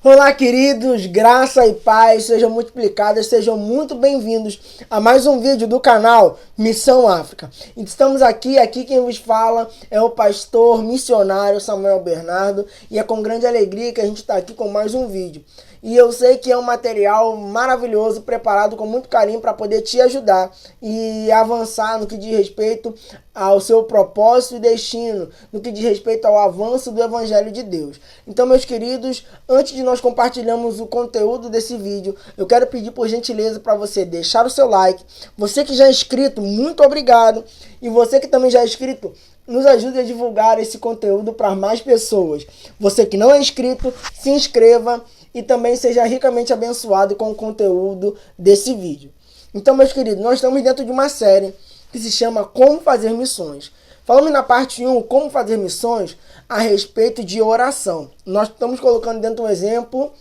Olá, queridos, graça e paz sejam multiplicadas, sejam muito bem-vindos a mais um vídeo do canal Missão África. Estamos aqui quem vos fala é o pastor missionário Samuel Bernardo e é com grande alegria que a gente está aqui com mais um vídeo. E eu sei que é um material maravilhoso, preparado com muito carinho para poder te ajudar e avançar no que diz respeito ao seu propósito e destino, no que diz respeito ao avanço do Evangelho de Deus. Então, meus queridos, antes de nós compartilharmos o conteúdo desse vídeo, eu quero pedir por gentileza para você deixar o seu like. Você que já é inscrito, muito obrigado. E você que também já é inscrito, nos ajude a divulgar esse conteúdo para mais pessoas. Você que não é inscrito, se inscreva e também seja ricamente abençoado com o conteúdo desse vídeo. Então, meus queridos, nós estamos dentro de uma série que se chama Como Fazer Missões. Falamos na parte 1, Como Fazer Missões, a respeito de oração. Nós estamos colocando dentro de um exemplo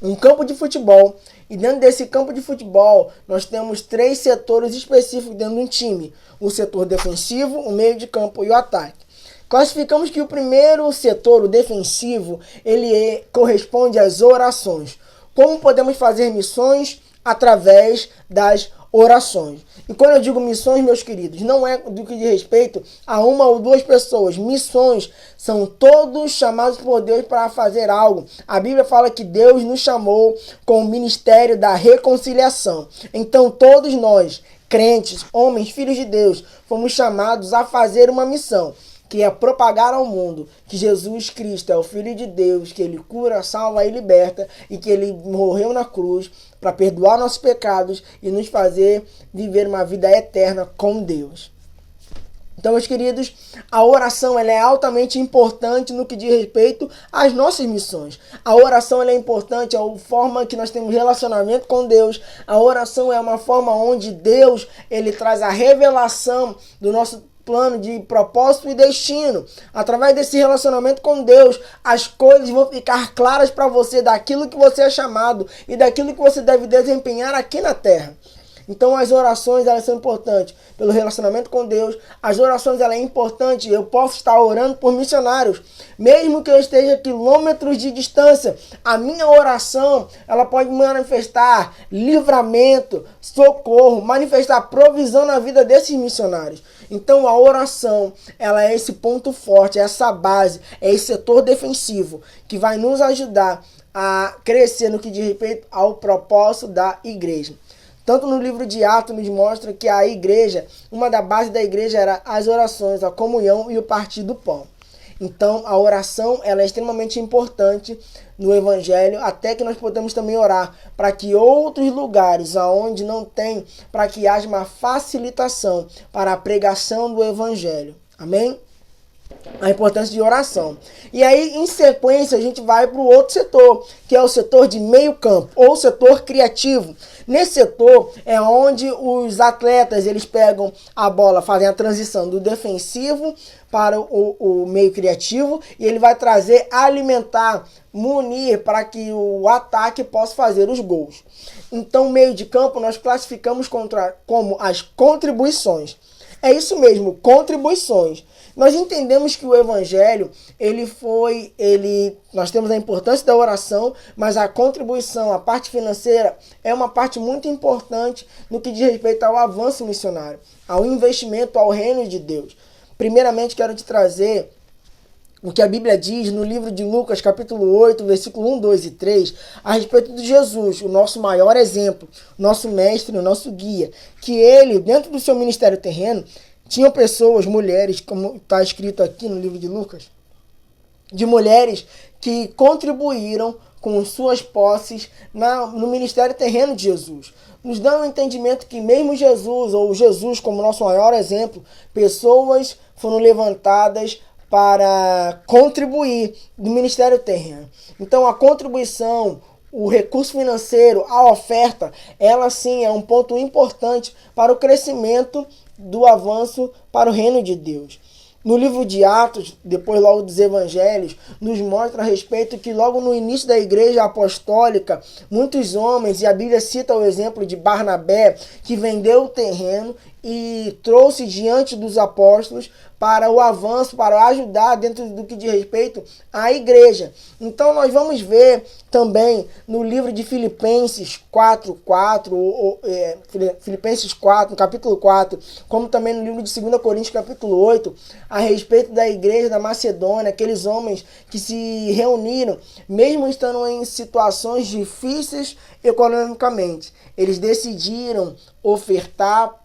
um campo de futebol. E dentro desse campo de futebol, nós temos 3 setores específicos dentro de um time. O setor defensivo, o meio de campo e o ataque. Classificamos que o primeiro setor, o defensivo, ele corresponde às orações. Como podemos fazer missões? Através das orações. E quando eu digo missões, meus queridos, não é do que diz respeito a uma ou duas pessoas. Missões são todos chamados por Deus para fazer algo. A Bíblia fala que Deus nos chamou com o ministério da reconciliação. Então todos nós, crentes, homens, filhos de Deus, fomos chamados a fazer uma missão, que é propagar ao mundo que Jesus Cristo é o Filho de Deus, que Ele cura, salva e liberta, e que Ele morreu na cruz para perdoar nossos pecados e nos fazer viver uma vida eterna com Deus. Então, meus queridos, a oração ela é altamente importante no que diz respeito às nossas missões. A oração ela é importante, é a forma que nós temos relacionamento com Deus. A oração é uma forma onde Deus ele traz a revelação do nosso plano de propósito e destino. Através desse relacionamento com Deus, as coisas vão ficar claras para você daquilo que você é chamado e daquilo que você deve desempenhar aqui na terra. Então as orações elas são importantes pelo relacionamento com Deus. As orações elas é importante. Eu posso estar orando por missionários, mesmo que eu esteja a quilômetros de distância. A minha oração ela pode manifestar livramento, socorro, manifestar provisão na vida desses missionários. Então a oração ela é esse ponto forte, é essa base, é esse setor defensivo que vai nos ajudar a crescer no que diz respeito ao propósito da igreja. Tanto no livro de Atos nos mostra que a igreja, uma da bases da igreja era as orações, a comunhão e o partir do pão. Então a oração ela é extremamente importante no evangelho, até que nós podemos também orar para que outros lugares aonde não tem, para que haja uma facilitação para a pregação do evangelho. Amém? A importância de oração. E aí, em sequência, a gente vai para o outro setor, que é o setor de meio campo, ou setor criativo. Nesse setor é onde os atletas eles pegam a bola, fazem a transição do defensivo para o meio criativo, e ele vai trazer, alimentar, munir para que o ataque possa fazer os gols. Então, meio de campo nós classificamos como as contribuições. É isso mesmo, contribuições. Nós entendemos que o evangelho, nós temos a importância da oração, mas a contribuição, a parte financeira, é uma parte muito importante no que diz respeito ao avanço missionário, ao investimento ao reino de Deus. Primeiramente, quero te trazer o que a Bíblia diz no livro de Lucas, capítulo 8, versículo 1, 2 e 3, a respeito de Jesus, o nosso maior exemplo, nosso mestre, o nosso guia, que ele, dentro do seu ministério terreno, tinham pessoas, mulheres, como está escrito aqui no livro de Lucas, de mulheres que contribuíram com suas posses no ministério terreno de Jesus. Nos dá um entendimento que mesmo Jesus, ou Jesus como nosso maior exemplo, pessoas foram levantadas para contribuir no ministério terreno. Então a contribuição, o recurso financeiro, a oferta, ela sim é um ponto importante para o crescimento do avanço para o reino de Deus. No livro de Atos, depois logo dos Evangelhos, nos mostra a respeito que logo no início da igreja apostólica, muitos homens, e a Bíblia cita o exemplo de Barnabé, que vendeu o terreno e trouxe diante dos apóstolos para o avanço, para ajudar dentro do que diz respeito à igreja. Então nós vamos ver também no livro de Filipenses 4:4, Filipenses 4, no capítulo 4, como também no livro de 2 Coríntios capítulo 8, a respeito da igreja da Macedônia, aqueles homens que se reuniram, mesmo estando em situações difíceis economicamente. Eles decidiram ofertar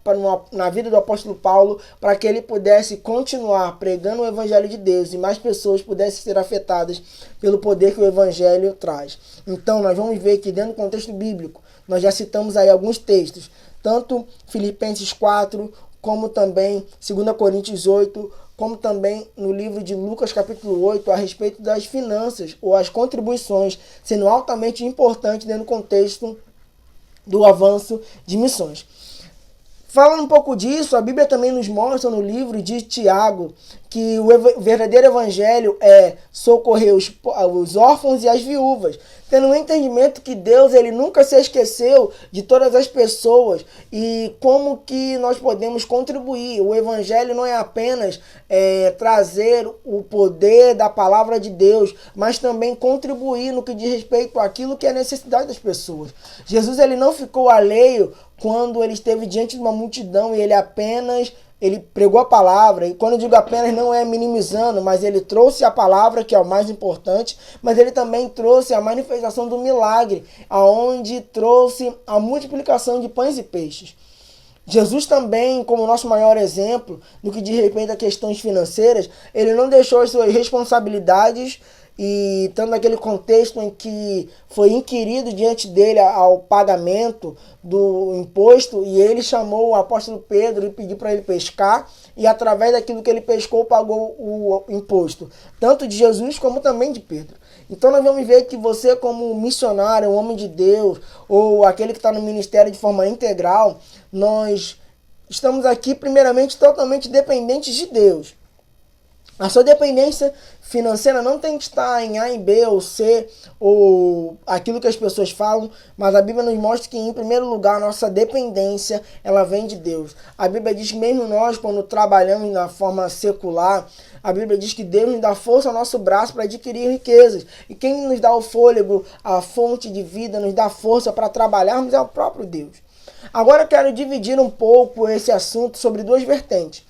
na vida do apóstolo Paulo para que ele pudesse continuar pregando o evangelho de Deus e mais pessoas pudessem ser afetadas pelo poder que o evangelho traz. Então nós vamos ver que dentro do contexto bíblico, nós já citamos aí alguns textos, tanto Filipenses 4, como também 2 Coríntios 8, como também no livro de Lucas capítulo 8, a respeito das finanças ou as contribuições, sendo altamente importante dentro do contexto do avanço de missões. Falando um pouco disso, a Bíblia também nos mostra no livro de Tiago que o verdadeiro evangelho é socorrer os órfãos e as viúvas, tendo um entendimento que Deus ele nunca se esqueceu de todas as pessoas e como que nós podemos contribuir. O evangelho não é apenas trazer o poder da palavra de Deus, mas também contribuir no que diz respeito àquilo que é a necessidade das pessoas. Jesus ele não ficou alheio quando ele esteve diante de uma multidão e ele pregou a palavra, e quando eu digo apenas não é minimizando, mas ele trouxe a palavra, que é o mais importante, mas ele também trouxe a manifestação do milagre, aonde trouxe a multiplicação de pães e peixes. Jesus também, como nosso maior exemplo, no que diz respeito a questões financeiras, ele não deixou as suas responsabilidades e estando naquele contexto em que foi inquirido diante dele ao pagamento do imposto, e ele chamou o apóstolo Pedro e pediu para ele pescar, e através daquilo que ele pescou pagou o imposto, tanto de Jesus como também de Pedro. Então nós vamos ver que você, como missionário, um homem de Deus, ou aquele que está no ministério de forma integral, nós estamos aqui primeiramente totalmente dependentes de Deus. A sua dependência financeira não tem que estar em A, em B ou C, ou aquilo que as pessoas falam, mas a Bíblia nos mostra que, em primeiro lugar, a nossa dependência, ela vem de Deus. A Bíblia diz que mesmo nós, quando trabalhamos na forma secular, a Bíblia diz que Deus nos dá força ao nosso braço para adquirir riquezas. E quem nos dá o fôlego, a fonte de vida, nos dá força para trabalharmos é o próprio Deus. Agora eu quero dividir um pouco esse assunto sobre duas vertentes.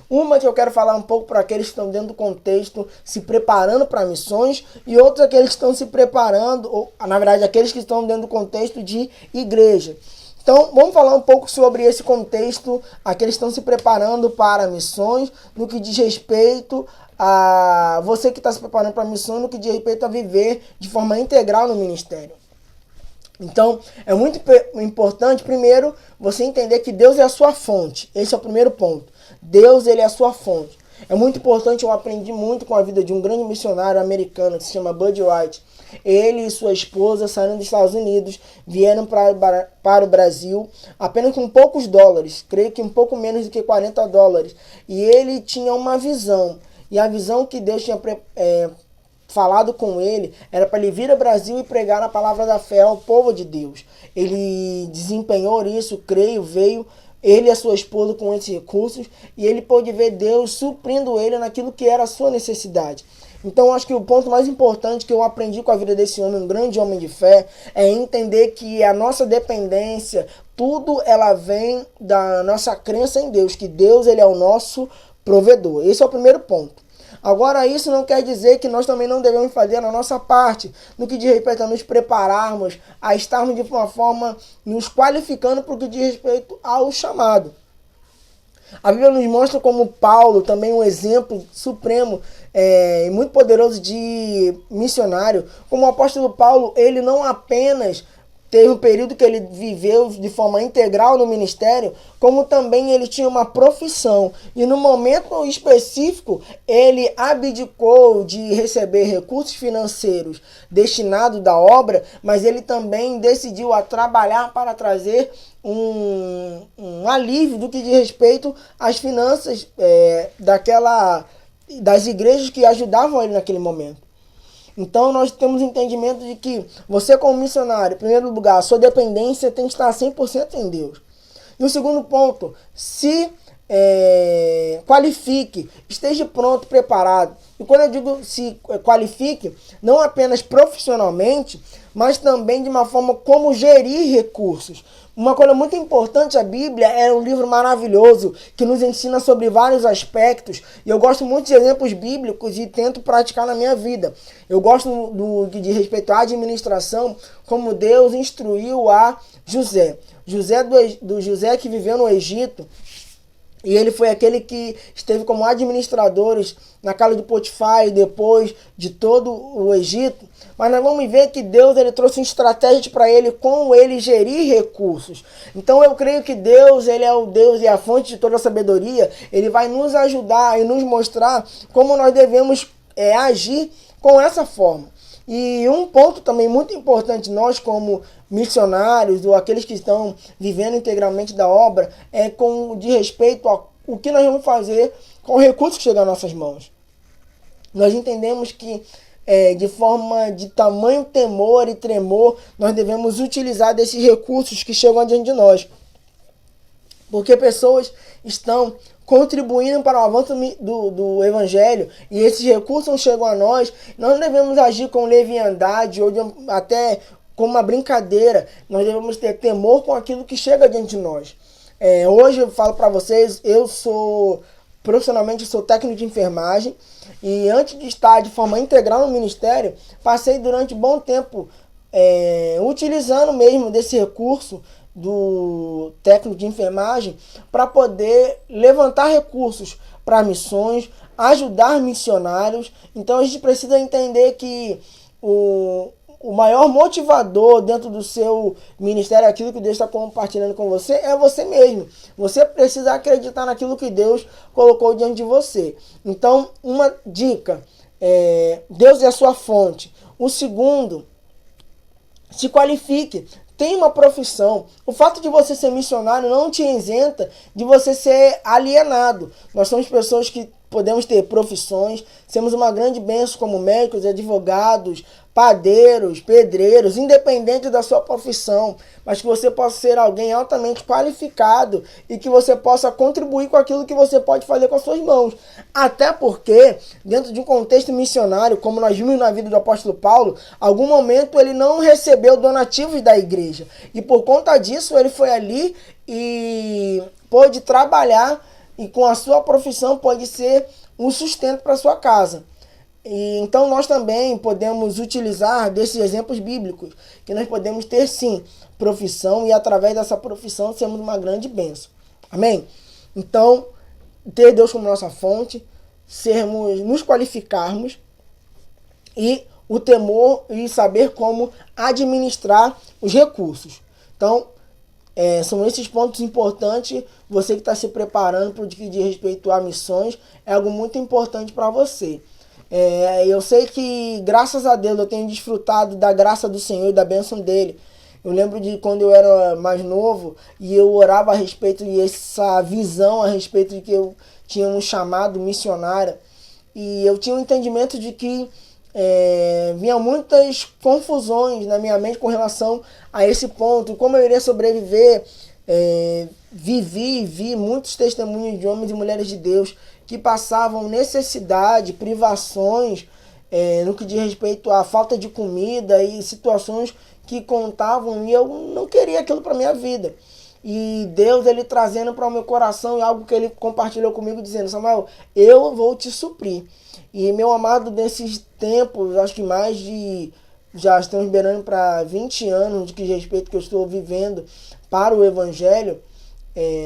Uma que eu quero falar um pouco para aqueles que estão dentro do contexto se preparando para missões, e outros aqueles que estão se preparando, ou na verdade aqueles que estão dentro do contexto de igreja. Então vamos falar um pouco sobre esse contexto, aqueles que estão se preparando para missões, no que diz respeito a você que está se preparando para missões, no que diz respeito a viver de forma integral no ministério. Então, é muito importante, primeiro, você entender que Deus é a sua fonte. Esse é o primeiro ponto. Deus, ele é a sua fonte. É muito importante, eu aprendi muito com a vida de um grande missionário americano que se chama Bud White. Ele e sua esposa saíram dos Estados Unidos, vieram para o Brasil apenas com poucos dólares, creio que um pouco menos do que $40. E ele tinha uma visão, e a visão que Deus tinha falado com ele era para ele vir ao Brasil e pregar a palavra da fé ao povo de Deus. Ele desempenhou isso, creio, veio ele e a sua esposa com esses recursos, e ele pôde ver Deus suprindo ele naquilo que era a sua necessidade. Então acho que o ponto mais importante que eu aprendi com a vida desse homem, um grande homem de fé, é entender que a nossa dependência, tudo ela vem da nossa crença em Deus, que Deus ele é o nosso provedor. Esse é o primeiro ponto. Agora, isso não quer dizer que nós também não devemos fazer a nossa parte, no que diz respeito a nos prepararmos, a estarmos de uma forma nos qualificando para o que diz respeito ao chamado. A Bíblia nos mostra como Paulo, também um exemplo supremo e muito poderoso de missionário, como o apóstolo Paulo, ele não apenas teve um período que ele viveu de forma integral no ministério, como também ele tinha uma profissão. E no momento específico, ele abdicou de receber recursos financeiros destinados da obra, mas ele também decidiu a trabalhar para trazer um alívio do que diz respeito às finanças das igrejas que ajudavam ele naquele momento. Então nós temos entendimento de que você como missionário, em primeiro lugar, a sua dependência tem que estar 100% em Deus. E o segundo ponto, se qualifique, esteja pronto, preparado. E quando eu digo se qualifique, não apenas profissionalmente, mas também de uma forma como gerir recursos. Uma coisa muito importante, a Bíblia é um livro maravilhoso que nos ensina sobre vários aspectos, e eu gosto muito de exemplos bíblicos e tento praticar na minha vida. Eu gosto de respeito à administração, como Deus instruiu a José. José que viveu no Egito, e ele foi aquele que esteve como administradores na casa de Potifar e depois de todo o Egito. Mas nós vamos ver que Deus ele trouxe estratégias para ele, como ele gerir recursos. Então eu creio que Deus ele é o Deus e a fonte de toda a sabedoria. Ele vai nos ajudar e nos mostrar como nós devemos agir com essa forma. E um ponto também muito importante, nós como missionários ou aqueles que estão vivendo integralmente da obra, é de respeito ao que nós vamos fazer com o recurso que chega às nossas mãos. Nós entendemos que de forma de tamanho temor e tremor, nós devemos utilizar desses recursos que chegam diante de nós. Porque pessoas estão contribuindo para o avanço do Evangelho e esses recursos chegam a nós. Nós não devemos agir com leviandade ou até com uma brincadeira. Nós devemos ter temor com aquilo que chega diante de nós. Hoje eu falo para vocês, profissionalmente sou técnico de enfermagem e antes de estar de forma integral no ministério, passei durante um bom tempo utilizando mesmo desse recurso do técnico de enfermagem para poder levantar recursos para missões, ajudar missionários. Então a gente precisa entender que o maior motivador dentro do seu ministério, aquilo que Deus está compartilhando com você, é você mesmo. Você precisa acreditar naquilo que Deus colocou diante de você. Então, uma dica, Deus é a sua fonte. O segundo, se qualifique. Tem uma profissão. O fato de você ser missionário não te isenta de você ser alienado. Nós somos pessoas que podemos ter profissões, temos uma grande bênção como médicos, advogados, padeiros, pedreiros, independente da sua profissão, mas que você possa ser alguém altamente qualificado e que você possa contribuir com aquilo que você pode fazer com as suas mãos. Até porque, dentro de um contexto missionário, como nós vimos na vida do apóstolo Paulo, algum momento ele não recebeu donativos da igreja. E por conta disso, ele foi ali e pôde trabalhar e com a sua profissão pode ser um sustento para sua casa. E então nós também podemos utilizar desses exemplos bíblicos, que nós podemos ter sim profissão e através dessa profissão sermos uma grande bênção. Amém? Então, ter Deus como nossa fonte, nos qualificarmos e o temor e saber como administrar os recursos. Então, são esses pontos importantes. Você que está se preparando para o que diz respeito a missões, é algo muito importante para você. Eu sei que, graças a Deus, eu tenho desfrutado da graça do Senhor e da bênção dele. Eu lembro de quando eu era mais novo e eu orava a respeito de essa visão, a respeito de que eu tinha um chamado missionário. E eu tinha um entendimento de que vinha muitas confusões na minha mente com relação a esse ponto. Como eu iria sobreviver, vi muitos testemunhos de homens e mulheres de Deus que passavam necessidade, privações, no que diz respeito à falta de comida e situações que contavam, e eu não queria aquilo para minha vida. E Deus, ele trazendo para o meu coração algo que ele compartilhou comigo, dizendo: Samuel, eu vou te suprir. E, meu amado, nesses tempos, acho que já estamos beirando para 20 anos de que respeito que eu estou vivendo para o Evangelho,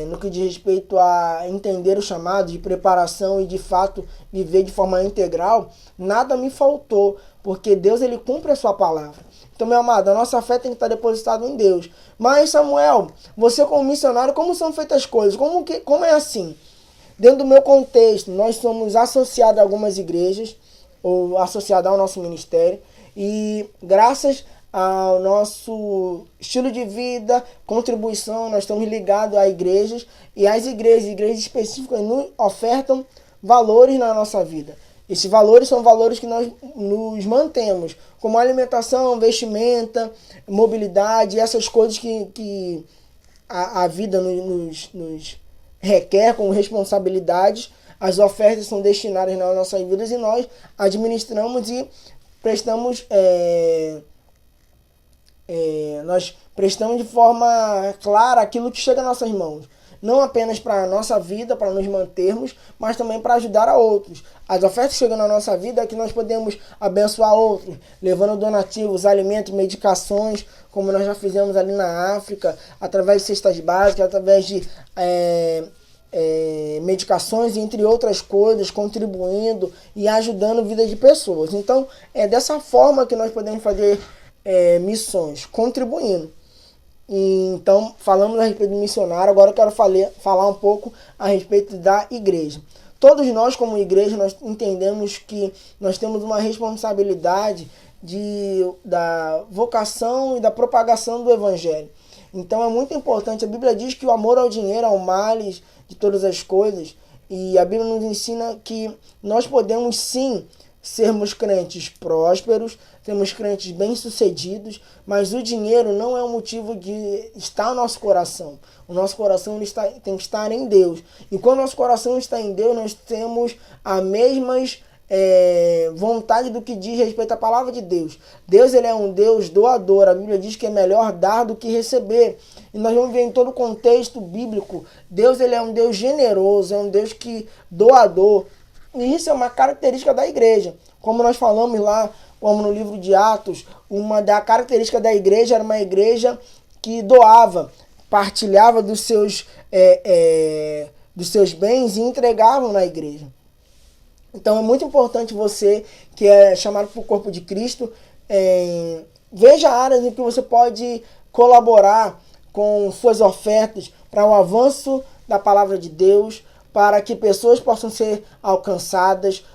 no que diz respeito a entender o chamado de preparação e de fato viver de forma integral, nada me faltou, porque Deus, ele cumpre a sua palavra. Então, meu amado, a nossa fé tem que estar depositada em Deus. Mas, Samuel, você como missionário, como são feitas as coisas? Como é assim? Dentro do meu contexto, nós somos associados a algumas igrejas, ou associados ao nosso ministério, e graças ao nosso estilo de vida, contribuição, nós estamos ligados a igrejas, e as igrejas específicas nos ofertam valores na nossa vida. Esses valores são valores que nós nos mantemos, como alimentação, vestimenta, mobilidade, essas coisas que a vida nos requer como responsabilidades, as ofertas são destinadas nas nossas vidas e nós administramos e prestamos, nós prestamos de forma clara aquilo que chega às nossas mãos. Não apenas para a nossa vida, para nos mantermos, mas também para ajudar a outros. As ofertas chegam na nossa vida é que nós podemos abençoar outros, levando donativos, alimentos, medicações, como nós já fizemos ali na África, através de cestas básicas, através de medicações, entre outras coisas, contribuindo e ajudando vidas de pessoas. Então, é dessa forma que nós podemos fazer missões, contribuindo. Então, falamos a respeito do missionário, agora eu quero falar um pouco a respeito da igreja. Todos nós, como igreja, nós entendemos que nós temos uma responsabilidade da vocação e da propagação do evangelho. Então é muito importante, a Bíblia diz que o amor ao dinheiro é o males de todas as coisas, e a Bíblia nos ensina que nós podemos sim sermos crentes prósperos, sermos crentes bem-sucedidos, mas o dinheiro não é o motivo de estar no nosso coração. O nosso coração tem que estar em Deus. E quando o nosso coração está em Deus, nós temos as mesmas vontade do que diz respeito à palavra de Deus. Deus, ele é um Deus doador. A Bíblia diz que é melhor dar do que receber. E nós vamos ver em todo o contexto bíblico, Deus, ele é um Deus generoso, é um Deus que doador. E isso é uma característica da igreja. Como nós falamos lá, como no livro de Atos, uma da característica da igreja era uma igreja que doava, partilhava dos seus bens e entregavam na igreja. Então é muito importante você, que é chamado para o corpo de Cristo, veja áreas em que você pode colaborar com suas ofertas para o avanço da palavra de Deus, para que pessoas possam ser alcançadas.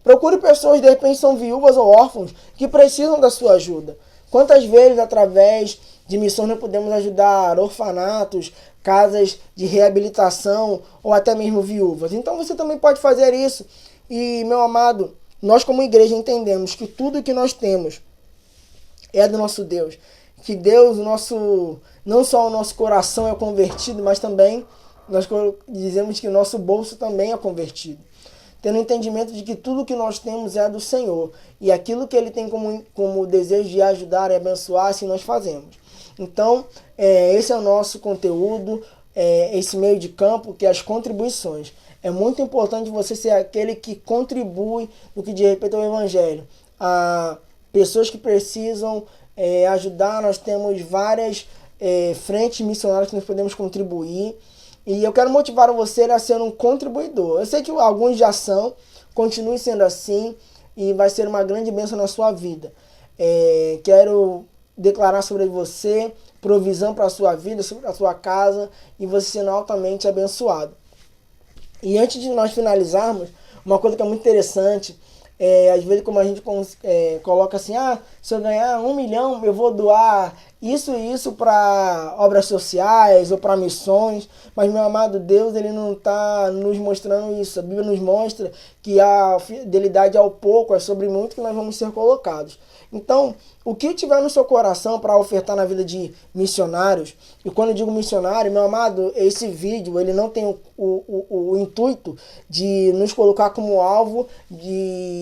Procure pessoas, de repente são viúvas ou órfãos, que precisam da sua ajuda. Quantas vezes, através de missões, nós podemos ajudar orfanatos, casas de reabilitação ou até mesmo viúvas. Então você também pode fazer isso. E, meu amado, nós como igreja entendemos que tudo que nós temos é do nosso Deus. Que Deus, não só o nosso coração é convertido, mas também nós dizemos que o nosso bolso também é convertido. Tendo o entendimento de que tudo que nós temos é do Senhor. E aquilo que Ele tem como desejo de ajudar e abençoar, assim nós fazemos. Então, esse é o nosso conteúdo, esse meio de campo, que é as contribuições. É muito importante você ser aquele que contribui no que diz respeito ao Evangelho. A pessoas que precisam ajudar, nós temos várias frentes missionárias que nós podemos contribuir. E eu quero motivar você a ser um contribuidor. Eu sei que alguns já são, continue sendo assim e vai ser uma grande bênção na sua vida. Quero declarar sobre você provisão para a sua vida, sobre a sua casa e você sendo altamente abençoado. E antes de nós finalizarmos, uma coisa que é muito interessante, às vezes como a gente coloca assim, se eu ganhar 1 milhão eu vou doar isso e isso para obras sociais ou para missões, mas meu amado Deus, ele não está nos mostrando isso. A Bíblia nos mostra que a fidelidade ao pouco é sobre muito que nós vamos ser colocados. Então, o que tiver no seu coração para ofertar na vida de missionários, e quando eu digo missionário, meu amado, esse vídeo ele não tem o intuito de nos colocar como alvo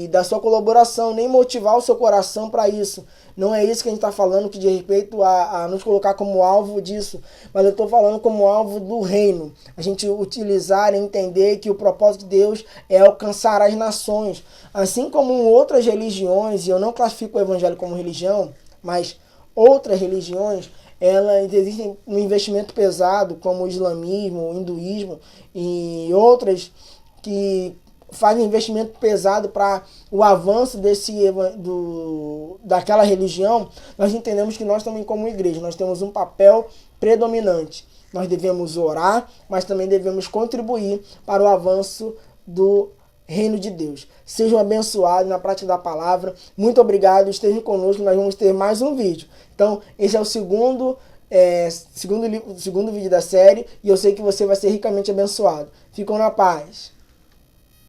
da sua colaboração, nem motivar o seu coração para isso. Não é isso que a gente está falando, que diz respeito a nos colocar como alvo disso, mas eu estou falando como alvo do reino. A gente utilizar e entender que o propósito de Deus é alcançar as nações. Assim como em outras religiões, e eu não classifico o evangelho como religião, mas outras religiões, elas existem um investimento pesado, como o islamismo, o hinduísmo e outras que fazem investimento pesado para o avanço daquela religião. Nós entendemos que nós também, como igreja, nós temos um papel predominante. Nós devemos orar, mas também devemos contribuir para o avanço do reino de Deus. Sejam abençoados na prática da palavra. Muito obrigado, estejam conosco, nós vamos ter mais um vídeo. Então, esse é o segundo vídeo da série e eu sei que você vai ser ricamente abençoado. Ficam na paz.